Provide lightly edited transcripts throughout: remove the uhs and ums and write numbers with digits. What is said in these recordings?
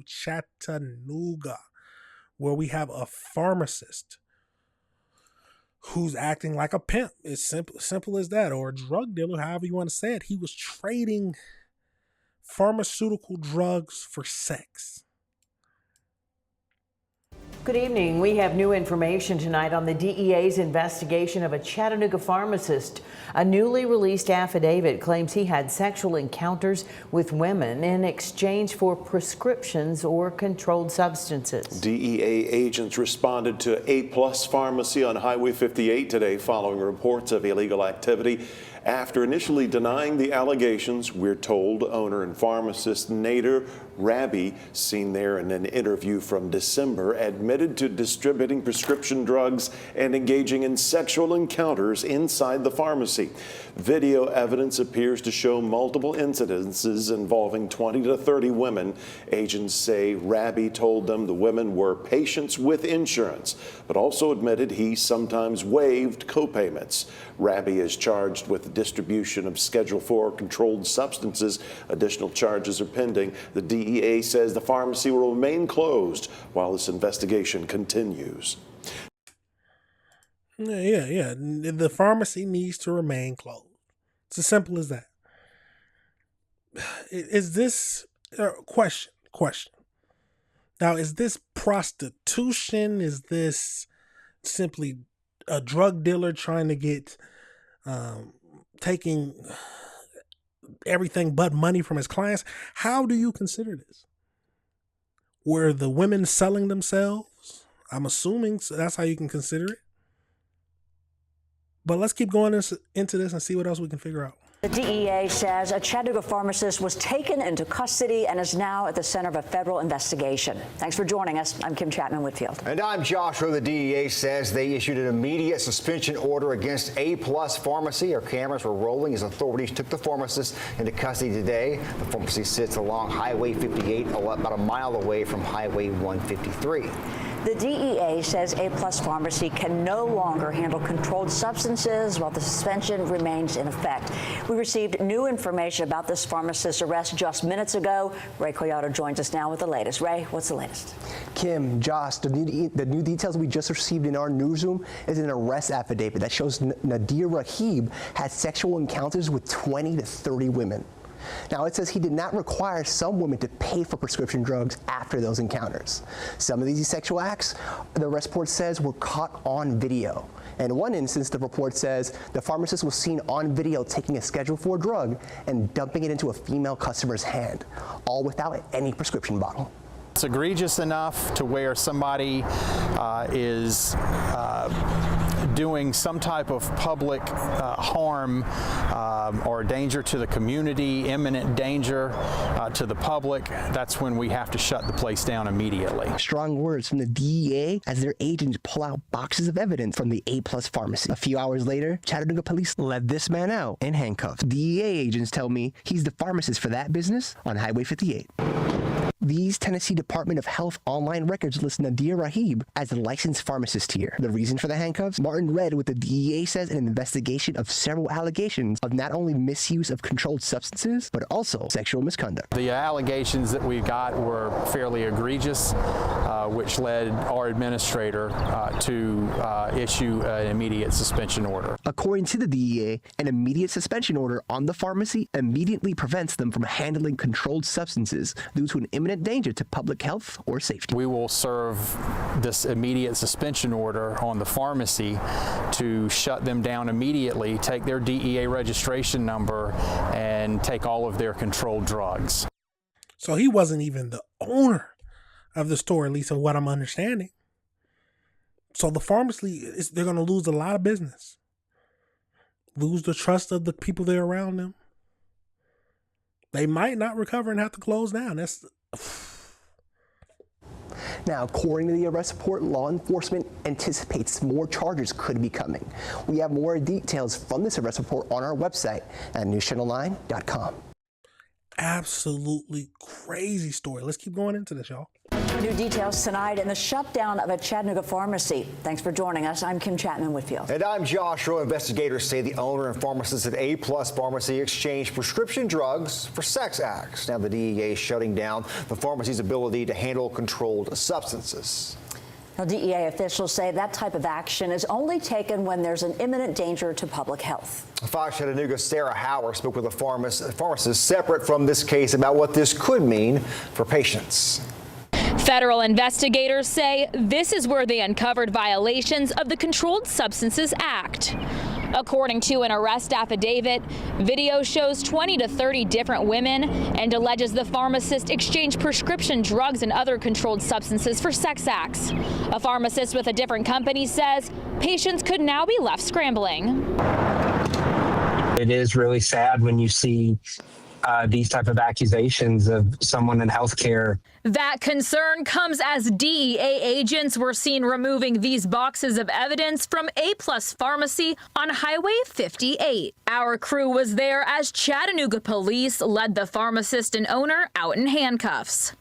Chattanooga, where we have a pharmacist who's acting like a pimp. It's simple as that, or a drug dealer, however you want to say it. He was trading pharmaceutical drugs for sex. Good evening. We have new information tonight on the DEA's investigation of a Chattanooga pharmacist. A newly released affidavit claims he had sexual encounters with women in exchange for prescriptions or controlled substances. DEA agents responded to A+ Pharmacy on Highway 58 today following reports of illegal activity. After initially denying the allegations, we're told owner and pharmacist Nader Rabi, seen there in an interview from December, admitted to distributing prescription drugs and engaging in sexual encounters inside the pharmacy. Video evidence appears to show multiple incidences involving 20 to 30 women. Agents say Rabi told them the women were patients with insurance, but also admitted he sometimes waived co-payments. Rabi is charged with distribution of Schedule IV controlled substances. Additional charges are pending. The DEA says the pharmacy will remain closed while this investigation continues. Yeah. The pharmacy needs to remain closed. It's as simple as that. Is this question? Now, is this prostitution? Is this simply a drug dealer trying to get taking everything but money from his clients? How do you consider this? Were the women selling themselves? I'm assuming that's how you can consider it. But let's keep going into this and see what else we can figure out. The DEA says a Chattanooga pharmacist was taken into custody and is now at the center of a federal investigation. Thanks for joining us. I'm Kim Chapman-Whitfield. And I'm Joshua. The DEA says they issued an immediate suspension order against A+ Pharmacy. Our cameras were rolling as authorities took the pharmacist into custody today. The pharmacy sits along Highway 58, about a mile away from Highway 153. The DEA says A+ Pharmacy can no longer handle controlled substances while the suspension remains in effect. We received new information about this pharmacist's arrest just minutes ago. Ray Coyote joins us now with the latest. Ray, what's the latest? Kim, Josh, the new details we just received in our newsroom is an arrest affidavit that shows Nadir Rahib had sexual encounters with 20 to 30 women. Now, it says he did not require some women to pay for prescription drugs after those encounters. Some of these sexual acts, the arrest report says, were caught on video. In one instance, the report says the pharmacist was seen on video taking a Schedule IV drug and dumping it into a female customer's hand, all without any prescription bottle. It's egregious enough to where somebody is doing some type of public harm or danger to the community, imminent danger to the public. That's when we have to shut the place down immediately. Strong words from the DEA as their agents pull out boxes of evidence from the A+ Pharmacy. A few hours later, Chattanooga police let this man out in handcuffs. DEA agents tell me he's the pharmacist for that business on Highway 58. These Tennessee Department of Health online records list Nadir Rahib as a licensed pharmacist here. The reason for the handcuffs? Martin read what the DEA says in an investigation of several allegations of not only misuse of controlled substances, but also sexual misconduct. The allegations that we got were fairly egregious, which led our administrator to issue an immediate suspension order. According to the DEA, an immediate suspension order on the pharmacy immediately prevents them from handling controlled substances due to an imminent danger to public health or safety. We will serve this immediate suspension order on the pharmacy to shut them down immediately, take their DEA registration number, and take all of their controlled drugs. So he wasn't even the owner of the store, at least in what I'm understanding. So the pharmacy, they're going to lose a lot of business. Lose the trust of the people that are around them. They might not recover and have to close down. Now, according to the arrest report, law enforcement anticipates more charges could be coming. We have more details from this arrest report on our website at newschannel9.com. Absolutely crazy story. Let's keep going into this, y'all. New details tonight in the shutdown of a Chattanooga pharmacy. Thanks for joining us. I'm Kim Chapman-Whitfield. And I'm Joshua. Investigators say the owner and pharmacist at A+ Pharmacy exchanged prescription drugs for sex acts. Now the DEA is shutting down the pharmacy's ability to handle controlled substances. Now, DEA officials say that type of action is only taken when there's an imminent danger to public health. Fox Chattanooga's Sarah Hauer spoke with a pharmacist separate from this case about what this could mean for patients. Federal investigators say this is where they uncovered violations of the Controlled Substances Act. According to an arrest affidavit, video shows 20 to 30 different women and alleges the pharmacist exchanged prescription drugs and other controlled substances for sex acts. A pharmacist with a different company says patients could now be left scrambling. It is really sad when you see these type of accusations of someone in healthcare. That concern comes as DEA agents were seen removing these boxes of evidence from A+ Pharmacy on Highway 58. Our crew was there as Chattanooga police led the pharmacist and owner out in handcuffs.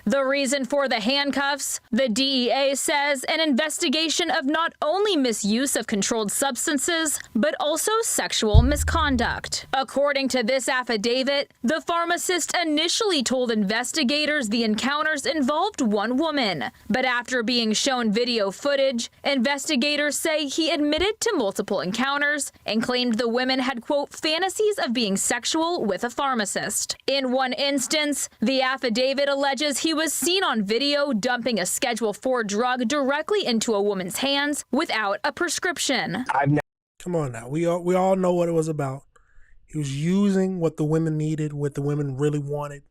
The reason for the handcuffs, the DEA says an investigation of not only misuse of controlled substances, but also sexual misconduct. According to this affidavit, the pharmacist initially told investigators the encounters involved one woman. But after being shown video footage, investigators say he admitted to multiple encounters and claimed the women had, quote, fantasies of being sexual with a pharmacist. In one instance, the affidavit alleges he was seen on video dumping a Schedule 4 drug directly into a woman's hands without a prescription. Come on now. We all know what it was about. He was using what the women needed, what the women really wanted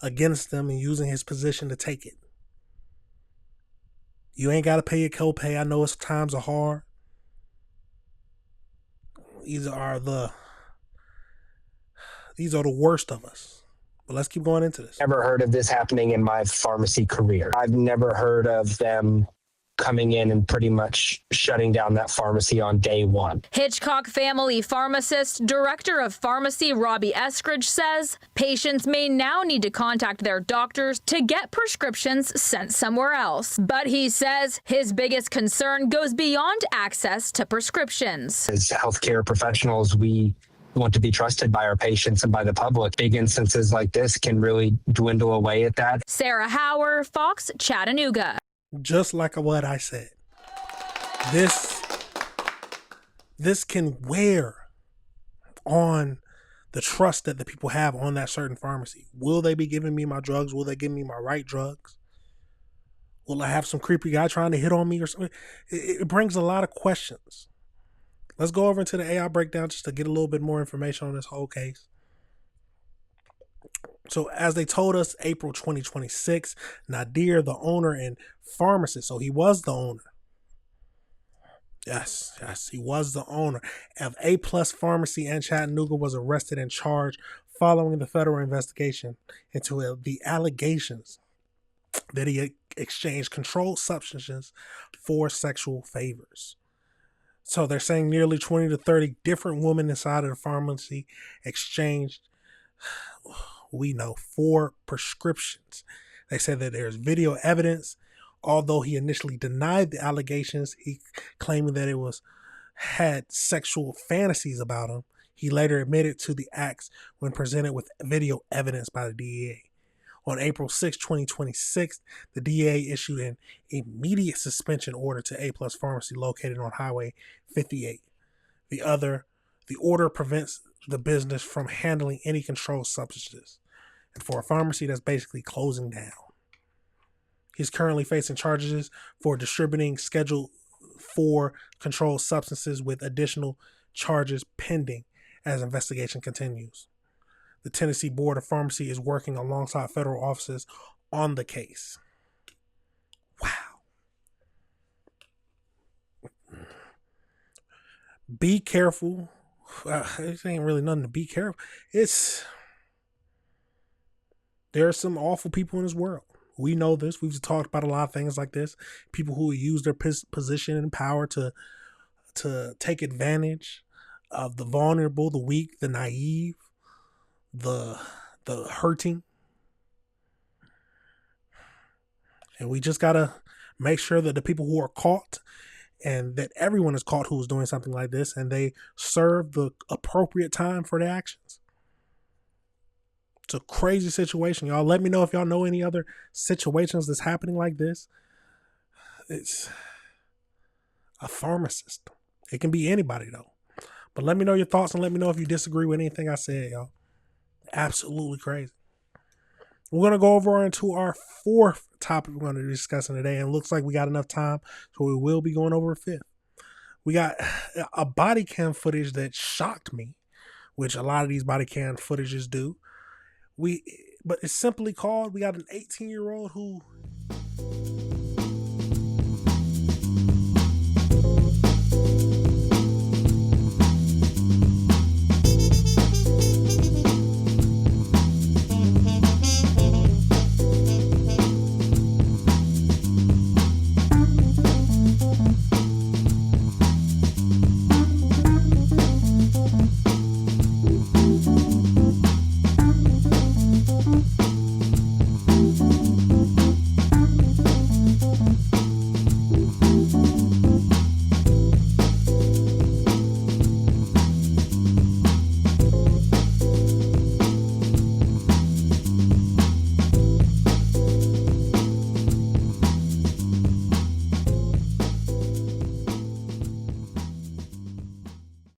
against them, and using his position to take it. You ain't got to pay your copay. I know it's times are hard. These are the worst of us. But let's keep going into this. Never heard of this happening in my pharmacy career. I've never heard of them coming in and pretty much shutting down that pharmacy on day one. Hitchcock family pharmacist, director of pharmacy Robbie Eskridge says patients may now need to contact their doctors to get prescriptions sent somewhere else. But he says his biggest concern goes beyond access to prescriptions. As healthcare professionals, we want to be trusted by our patients and by the public. Big instances like this can really dwindle away at that. Sarah Hauer, Fox, Chattanooga. Just like what I said, this can wear on the trust that the people have on that certain pharmacy. Will they be giving me my drugs? Will they give me my right drugs? Will I have some creepy guy trying to hit on me or something? It brings a lot of questions. Let's go over into the AI breakdown just to get a little bit more information on this whole case. So as they told us, April 2026, Nadir, the owner and pharmacist, so he was the owner. Yes, he was the owner of A+ Pharmacy in Chattanooga, was arrested and charged following the federal investigation into the allegations that he exchanged controlled substances for sexual favors. So they're saying nearly 20 to 30 different women inside of the pharmacy exchanged, we know, 4 prescriptions. They said that there's video evidence. Although he initially denied the allegations, he claiming that it had sexual fantasies about him. He later admitted to the acts when presented with video evidence by the DEA. On April 6, 2026, the DEA issued an immediate suspension order to A+ Pharmacy located on Highway 58. The order prevents the business from handling any controlled substances, and for a pharmacy that's basically closing down. He's currently facing charges for distributing Schedule 4 controlled substances, with additional charges pending as investigation continues. The Tennessee Board of Pharmacy is working alongside federal officers on the case. Wow. Be careful. It ain't really nothing to be careful. There are some awful people in this world. We know this. We've talked about a lot of things like this. People who use their position and power to take advantage of the vulnerable, the weak, the naive, the hurting. And we just got to make sure that the people who are caught, and that everyone is caught who is doing something like this, and they serve the appropriate time for their actions. It's a crazy situation, y'all. Let me know if y'all know any other situations that's happening like this. It's a pharmacist. It can be anybody, though. But let me know your thoughts, and let me know if you disagree with anything I said, y'all. Absolutely crazy. We're going to go over into our fourth topic we're going to be discussing today, and it looks like we got enough time, so we will be going over a fifth. We got a body cam footage that shocked me, which a lot of these body cam footages do. But it's simply called, we got an 18-year-old who